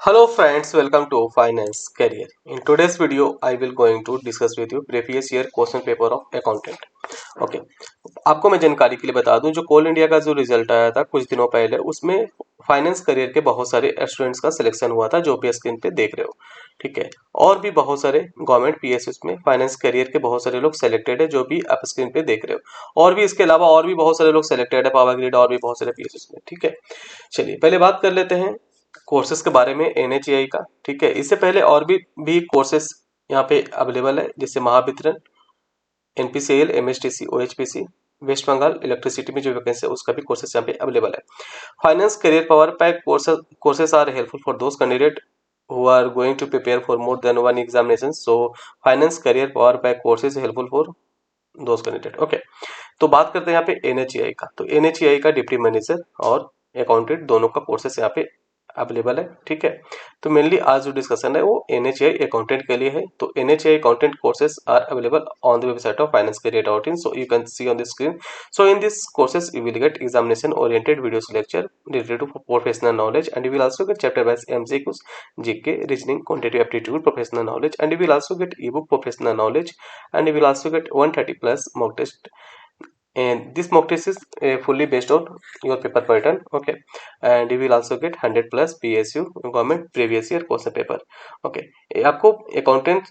Hello friends, welcome to Finance Career. In today's video, I will going to discuss with you previous year question paper of accountant. Okay. आपको मैं जानकारी के लिए बता दूं जो कोल इंडिया का जो रिजल्ट आया था कुछ दिनों पहले उसमें फाइनेंस करियर के बहुत सारे स्टूडेंट्स का सिलेक्शन हुआ था जो भी स्क्रीन पे देख रहे हो। ठीक है। और भी बहुत सारे गवर्नमेंट पीएसयू में फाइनेंस करियर के बहुत सारे लोग सेलेक्टेड है जो भी आप स्क्रीन पे देख रहे हो। और भी इसके अलावा और भी बहुत सारे लोग सेलेक्टेड है पावर ग्रिड और भी बहुत सारे पीएसयू में। ठीक है। चलिए पहले बात कर लेते हैं कोर्सेज के बारे में एनएचएआई का। ठीक है। इससे पहले और भी कोर्सेज यहाँ पे अवेलेबल है जैसे Mahavitaran, NPCL, MSTC, OHPC, West Bengal electricity में जो वैकेंसी है उसका भी कोर्सेज यहाँ पे अवेलेबल है। Finance career power pack courses are helpful for those candidate who are going to prepare for more than one examination. So finance career power pack course is helpful for those candidate. Okay. तो बात करते हैं यहाँ पे NHAI का। तो NHAI का deputy manager और अकाउंटेंट दोनों का कोर्सेस यहाँ पे अवेलेबल है। ठीक है। तो मेनली आज जो डिस्कशन है वो एनएचएआई अकाउंटेंट के लिए है। तो NHAI accountant courses are available on the website of finance career dot in, so you can see on the screen. So in this courses you will get examination oriented videos lecture related to professional knowledge, and you will also get chapter wise MCQs, GK, reasoning, quantitative aptitude, professional knowledge, and you will also get ebook professional knowledge, and you will also get 130 plus mock test. And this mock test is fully based on your paper pattern. Okay. And you will also get 100 plus PSU government previous year question paper. Okay. आपको accountant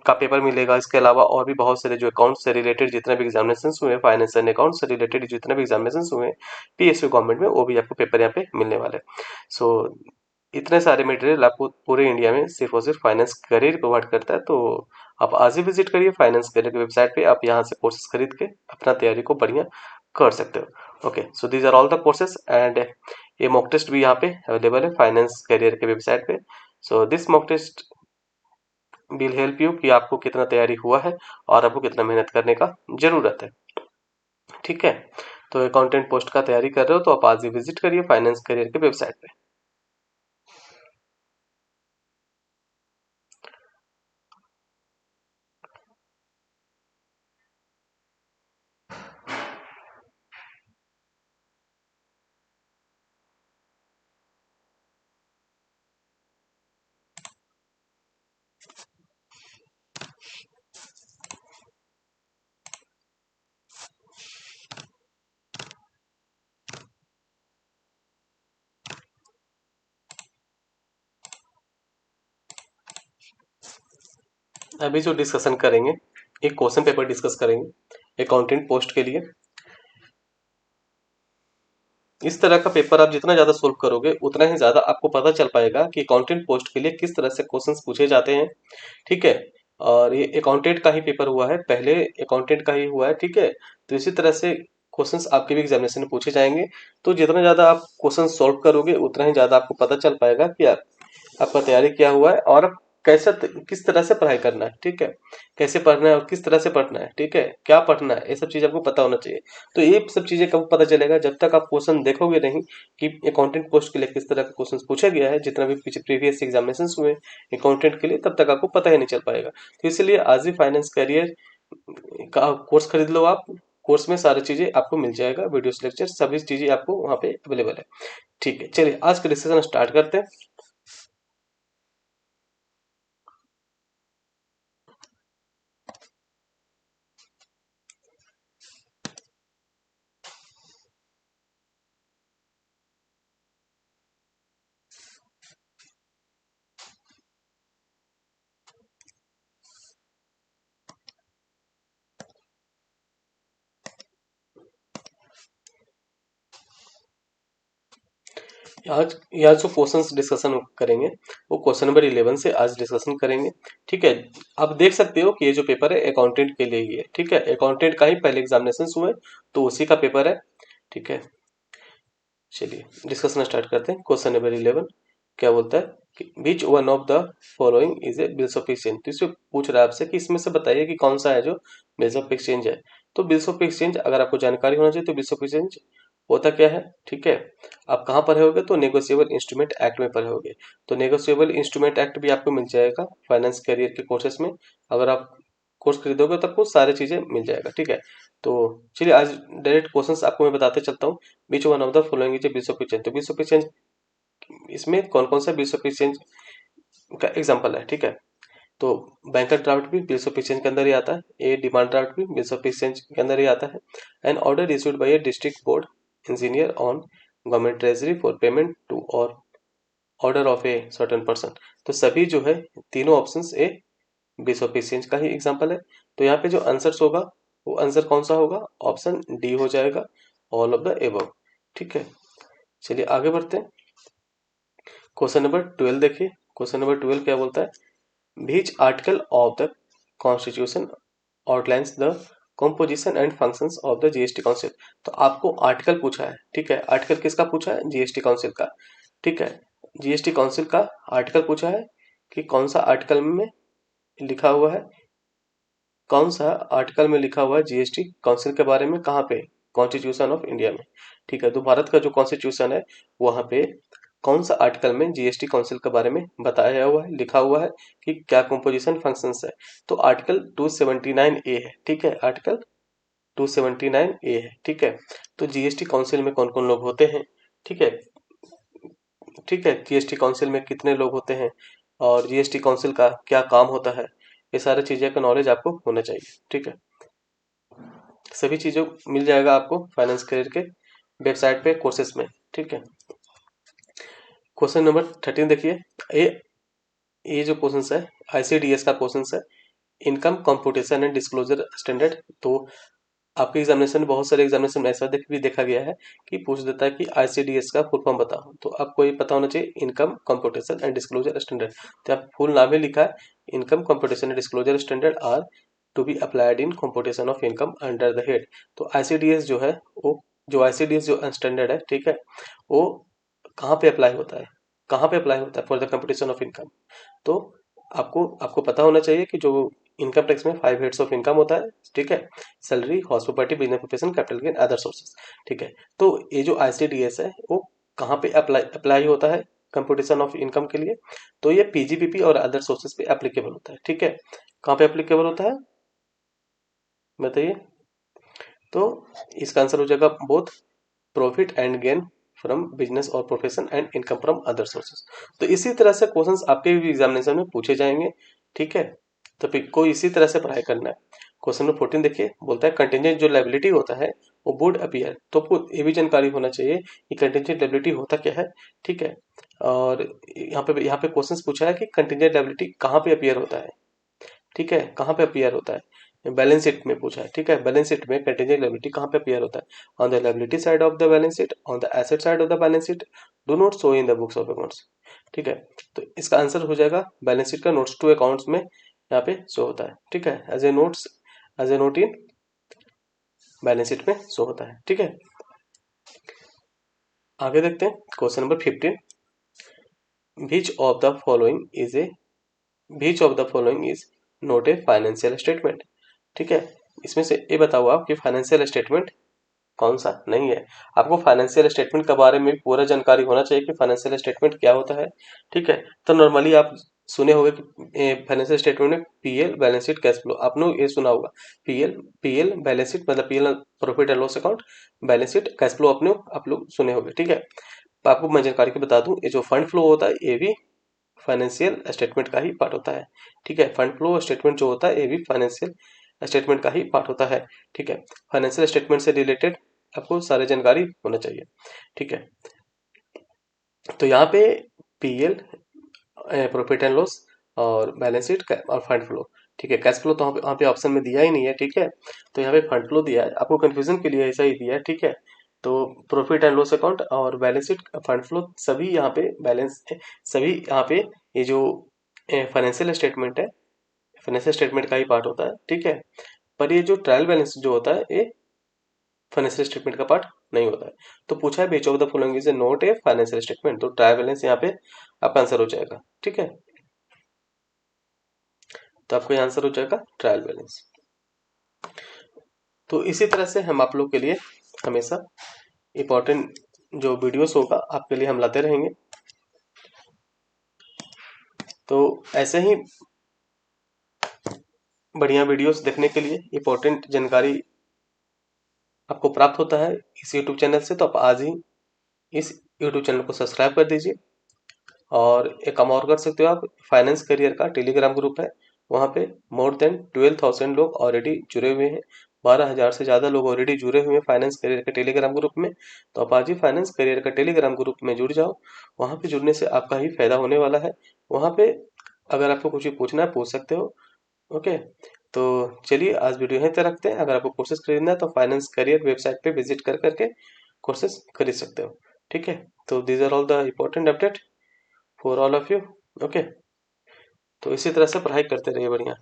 का paper मिलेगा। इसके अलावा और भी बहुत सारे जो अकाउंट से रिलेटेड जितने भी एग्जामिनेशन हुए, फाइनेंस एंड अकाउंट से रिलेटेड जितने भी एग्जामिनेशन हुए पीएसयू गवर्नमेंट में, वो भी आपको पेपर यहाँ पे मिलने वाले। सो इतने सारे मटेरियल आपको पूरे इंडिया में सिर्फ और सिर्फ फाइनेंस करियर प्रोवाइड करता है। तो आप आज ही विजिट करिए फाइनेंस करियर की वेबसाइट पे। आप यहाँ से कोर्सेज खरीद के अपना तैयारी को बढ़िया कर सकते हो। Okay, so these are all the courses and ये मॉक टेस्ट भी यहाँ पे अवेलेबल है फाइनेंस करियर के वेबसाइट पे। So this mock test will help you कि आपको कितना तैयारी हुआ है और आपको कितना मेहनत करने का जरूरत है। ठीक है। तो अकाउंटेंट पोस्ट का तैयारी कर रहे हो तो आप आज ही विजिट करिए फाइनेंस करियर के वेबसाइट पे। अभी जो डिस्कशन करेंगे एक क्वेश्चन पेपर डिस्कस करेंगे अकाउंटेंट पोस्ट के लिए। इस तरह का पेपर आप जितना ज्यादा सोल्व करोगे उतना ही ज्यादा आपको पता चल पाएगा कि अकाउंटेंट पोस्ट के लिए किस तरह से क्वेश्चंस पूछे जाते हैं। ठीक है। और ये अकाउंटेंट का ही पेपर हुआ है, पहले अकाउंटेंट का ही हुआ है। ठीक है। तो इसी तरह से क्वेश्चंस आपके भी एग्जामिनेशन में पूछे जाएंगे। तो जितना ज्यादा आप क्वेश्चन सॉल्व करोगे उतना ही ज्यादा आपको पता चल पाएगा कि आपका तैयारी क्या हुआ है और कैसे किस तरह से पढ़ाई करना है। ठीक है। कैसे पढ़ना है और किस तरह से पढ़ना है। ठीक है। क्या पढ़ना है, ये सब चीज आपको पता होना चाहिए। तो ये सब चीजें कब पता चलेगा, जब तक आप क्वेश्चन देखोगे नहीं कि अकाउंटेंट पोस्ट के लिए किस तरह का क्वेश्चन पूछा गया है, जितना भी पीछे प्रीवियस एग्जामिनेशन हुए अकाउंटेंट के लिए, तब तक आपको पता ही नहीं चल पाएगा। तो इसलिए आज ही फाइनेंस करियर का कोर्स खरीद लो आप। कोर्स में सारी चीजें आपको मिल जाएगा, वीडियोस, लेक्चर, सभी चीजें आपको वहाँ पे अवेलेबल है। ठीक है। चलिए आज का डिस्कशन स्टार्ट करते हैं। आज यहाँ जो क्वेश्चंस डिस्कशन करेंगे वो क्वेश्चन नंबर 11 से आज डिस्कशन करेंगे। ठीक है। आप देख सकते हो कि ये जो पेपर है अकाउंटेंट के लिए ही है। ठीक है। अकाउंटेंट का ही पहले एग्जामिनेशन हुए तो उसी का पेपर है। ठीक है। चलिए डिस्कशन स्टार्ट करते हैं। क्वेश्चन नंबर 11 क्या बोलता है कि which one of the following is a bills of exchange. तो इसमें पूछ रहा है आपसे कि इसमें से बताइए कि कौन सा है जो बिल्स ऑफ एक्सचेंज है। तो बिल्स ऑफ एक्सचेंज अगर आपको जानकारी होना चाहिए तो बिल्स ऑफ एक्सचेंज होता क्या है। ठीक है। आप कहाँ पढ़े होगे तो नेगोशिएबल इंस्ट्रूमेंट एक्ट में पढ़े होगे। तो नेगोशिएबल इंस्ट्रूमेंट एक्ट भी आपको मिल जाएगा फाइनेंस करियर के कोर्सेस में। अगर आप कोर्स खरीदोगे तो आपको सारी चीजें मिल जाएगा। ठीक है। तो चलिए आज डायरेक्ट क्वेश्चंस आपको मैं बताते चलता हूँ। Which one of the following is bills of exchange. तो बिल्स ऑफ एक्सचेंज इसमें कौन कौन सा बिल्स ऑफ एक्सचेंज का एग्जाम्पल है, ठीक है। तो बैंकर ड्राफ्ट भी बिल्स ऑफ एक्सचेंज के अंदर ही आता है, ए डिमांड ड्राफ्ट भी बिल्स ऑफ एक्सचेंज के अंदर ही आता है। An order issued by a district board engineer on government treasury for payment to or order of a certain person. तो सभी जो है तीनों options A bills of exchange का ही एग्जाम्पल है। तो यहाँ पे जो आंसर होगा वो आंसर कौन सा होगा, ऑप्शन डी हो जाएगा, ऑल ऑफ द एबव, ठीक है। चलिए आगे बढ़ते हैं। क्वेश्चन नंबर 12 देखिए। क्वेश्चन नंबर 12 क्या बोलता है, Which article of the Constitution outlines the composition and functions of the GST Council। तो आपको आर्टिकल पूछा है, ठीक है। आर्टिकल किसका पूछा है, जीएसटी काउंसिल का, ठीक है। जीएसटी काउंसिल का आर्टिकल पूछा है कि कौन सा आर्टिकल में लिखा हुआ है, कौन सा आर्टिकल में लिखा हुआ है जीएसटी काउंसिल के बारे में, कहाँ पे, कॉन्स्टिट्यूशन ऑफ इंडिया में, ठीक है। तो भारत का जो कॉन्स्टिट्यूशन है वहां पे कौन सा आर्टिकल में जीएसटी काउंसिल के बारे में बताया हुआ है, लिखा हुआ है कि क्या कंपोजिशन फंक्शंस है। तो आर्टिकल 279A है, ठीक है। आर्टिकल 279A है, ठीक है। तो जीएसटी काउंसिल में कौन कौन लोग होते हैं, ठीक है, ठीक है। जीएसटी काउंसिल में कितने लोग होते हैं और जीएसटी काउंसिल का क्या काम होता है, ये सारी चीजें का नॉलेज आपको होना चाहिए, ठीक है। सभी चीजों मिल जाएगा आपको फाइनेंस करियर के वेबसाइट पे कोर्सेस में, ठीक है। क्वेश्चन नंबर 13 देखिए। ये जो क्वेश्चन है आईसीडीएस का क्वेश्चन है, income computation and disclosure standard. तो आपके एग्जामिनेशन में बहुत सारे एग्जामिनेशन में ऐसा भी देखा गया है कि पूछ देता है कि आईसीडीएस का फुल फॉर्म बताओ। तो आपको ये पता होना चाहिए, income computation and disclosure standard. तो आप फुल नाम ही लिखा है, income computation and disclosure standard are to be applied in computation of income under the head. तो आईसीडीएस जो है वो, जो आईसीडीएस जो स्टैंडर्ड है, ठीक है, वो कहाँ पे अप्लाई होता है, कहाँ पे अप्लाई होता है, for the computation of income. तो आपको आपको पता होना चाहिए कि जो इनकम टैक्स में 5 हेड्स ऑफ इनकम होता है, ठीक है, salary, horse property, business profession, capital gain, other sources, ठीक है। तो ये जो आईसीडीएस है वो कहाँ पे अप्लाई होता है कंप्यूटेशन ऑफ इनकम के लिए, तो ये पीजीबीपी और अदर सोर्सेस पे एप्लीकेबल होता है, ठीक है। कहाँ पे एप्लीकेबल होता है बताइए। तो इसका आंसर हो जाएगा both profit and gain from business or profession and income from other sources. तो इसी तरह से क्वेश्चंस आपके भी एग्जामिनेशन में पूछे जाएंगे, ठीक है। तो फिर को इसी तरह से पढ़ाई करना है। क्वेश्चन नंबर 14 देखिए, बोलता है कंटिंजेंट जो लायबिलिटी होता है वो वुड अपीयर। तो आपको ये भी जानकारी होना चाहिए कि कंटिंजेंट लायबिलिटी होता क्या है, ठीक है। और यहाँ पे क्वेश्चंस पूछा है कि कंटिंजेंट लायबिलिटी कहाँ पे अपीयर होता है, ठीक है, कहाँ पे अपीयर होता है, बैलेंस शीट में पूछा है, ठीक है। बैलेंस शीट में कंटिंजेंट लायबिलिटी कहाँ पे अपीयर होता है, on the liability side of the balance sheet, on the asset side of the balance sheet, do not show in the books of accounts, ठीक है। तो इसका आंसर हो जाएगा बैलेंस शीट का नोट्स टू अकाउंट्स में यहाँ पे शो होता है, ठीक है, as a notes, as a note in balance sheet में शो होता है, ठीक है। आगे देखते हैं question number 15। Which of the following is a which of the following is not a financial statement, ठीक है। इसमें से ये बताओ आप कि फाइनेंशियल स्टेटमेंट कौन सा नहीं है। आपको फाइनेंशियल स्टेटमेंट के बारे में पूरा जानकारी होना चाहिए कि फाइनेंशियल स्टेटमेंट क्या होता है, ठीक है। तो नॉर्मली आप सुने होंगे कि फाइनेंशियल स्टेटमेंट में PL balance sheet cash flow, आपने ये सुना होगा, पीएल पीएल बैलेंस शीट मतलब PL profit and loss account, balance sheet cash flow अपने आप लोग सुने होंगे, ठीक है। तो आपको मैं जानकारी के बता दूं, ये जो फंड फ्लो होता है ये भी फाइनेंशियल स्टेटमेंट का ही पार्ट होता है, ठीक है। फंड फ्लो स्टेटमेंट जो होता है ये भी फाइनेंशियल स्टेटमेंट का ही पार्ट होता है, ठीक है। फाइनेंशियल स्टेटमेंट से रिलेटेड आपको सारी जानकारी होना चाहिए, ठीक है। तो यहाँ पे पीएल, प्रॉफिट एंड लॉस और बैलेंस शीट और फंड फ्लो, ठीक है। कैश फ्लो तो यहाँ पे ऑप्शन में दिया ही नहीं है, ठीक है। तो यहाँ पे फंड फ्लो दिया है, आपको कंफ्यूजन के लिए ऐसा ही दिया है, ठीक है। तो प्रॉफिट एंड लॉस अकाउंट और बैलेंस शीट, फंड फ्लो सभी यहाँ पे बैलेंस, सभी यहाँ पे ये जो फाइनेंशियल स्टेटमेंट है, फाइनेंशियल स्टेटमेंट का ही पार्ट होता है, ठीक है। पर ये जो ट्रायल बैलेंस जो होता है ये फाइनेंशियल स्टेटमेंट का पार्ट नहीं होता है। तो पूछा है which of the following is not a financial statement, तो ट्रायल बैलेंस यहाँ पे आपका आंसर हो जाएगा, ठीक है। तो आपका आंसर हो जाएगा ट्रायल बैलेंस। तो इसी तरह से हम आप लोग के लिए हमेशा इंपॉर्टेंट जो वीडियोस होगा आपके लिए हम लाते रहेंगे। तो ऐसे ही बढ़िया वीडियोस देखने के लिए, इंपॉर्टेंट जानकारी आपको प्राप्त होता है इस यूट्यूब चैनल से। तो आप आज ही इस यूट्यूब चैनल को सब्सक्राइब कर दीजिए और एक काम और कर सकते हो आप, फाइनेंस करियर का टेलीग्राम ग्रुप है, वहाँ पे मोर देन 12,000 लोग ऑलरेडी जुड़े हुए हैं। 12,000 से ज़्यादा लोग ऑलरेडी जुड़े हुए हैं फाइनेंस करियर के टेलीग्राम ग्रुप में। तो आप आज ही फाइनेंस करियर का टेलीग्राम ग्रुप में जुड़ जाओ। वहाँ पे जुड़ने से आपका ही फायदा होने वाला है। वहाँ पे अगर आपको कुछ भी पूछना है पूछ सकते हो। ओके, तो चलिए आज वीडियो यहीं तक रखते हैं। अगर आपको कोर्सेज खरीदना है तो फाइनेंस करियर वेबसाइट पे विजिट कर करके कोर्सेज खरीद सकते हो। ठीक है, तो these are all the important update for all of you. Okay, तो इसी तरह से पढ़ाई करते रहिए बढ़िया।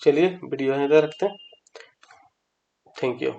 चलिए वीडियो यहीं तक रखते हैं। Thank you.